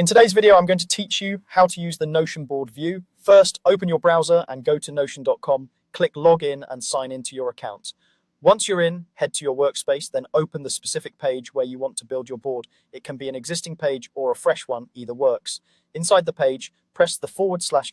In today's video, I'm going to teach you how to use the Notion board view. First, open your browser and go to notion.com, click login and sign into your account. Once you're in, head to your workspace, then open the specific page where you want to build your board. It can be an existing page or a fresh one, either works. Inside the page, press the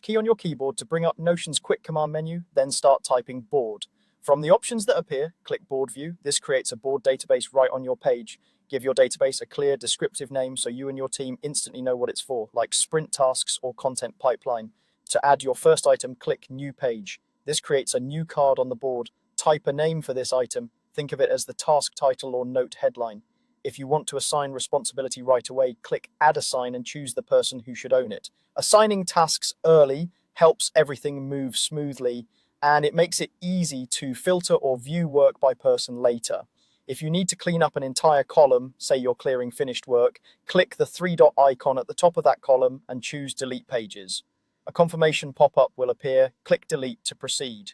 / key on your keyboard to bring up Notion's quick command menu, then start typing board. From the options that appear, click board view. This creates a board database right on your page. Give your database a clear, descriptive name so you and your team instantly know what it's for, like sprint tasks or content pipeline. To add your first item, click New Page. This creates a new card on the board. Type a name for this item. Think of it as the task title or note headline. If you want to assign responsibility right away, click Add Assign and choose the person who should own it. Assigning tasks early helps everything move smoothly, and it makes it easy to filter or view work by person later. If you need to clean up an entire column, say you're clearing finished work, click the 3-dot icon at the top of that column and choose Delete Pages. A confirmation pop-up will appear. Click Delete to proceed.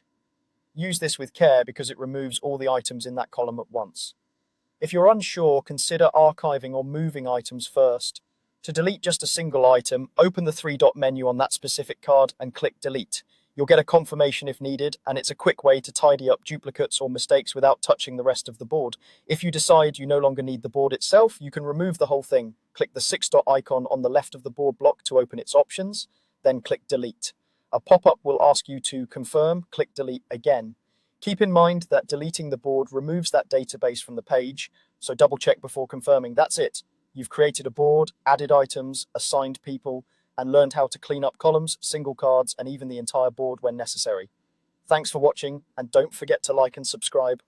Use this with care because it removes all the items in that column at once. If you're unsure, consider archiving or moving items first. To delete just a single item, open the 3-dot menu on that specific card and click Delete. You'll get a confirmation if needed, and it's a quick way to tidy up duplicates or mistakes without touching the rest of the board. If you decide you no longer need the board itself, you can remove the whole thing. Click the 6-dot icon on the left of the board block to open its options, then click Delete. A pop-up will ask you to confirm. Click Delete again. Keep in mind that deleting the board removes that database from the page, so double check before confirming. That's it. You've created a board, added items, assigned people, and learned how to clean up columns, single cards, and even the entire board when necessary. Thanks for watching, and don't forget to like and subscribe.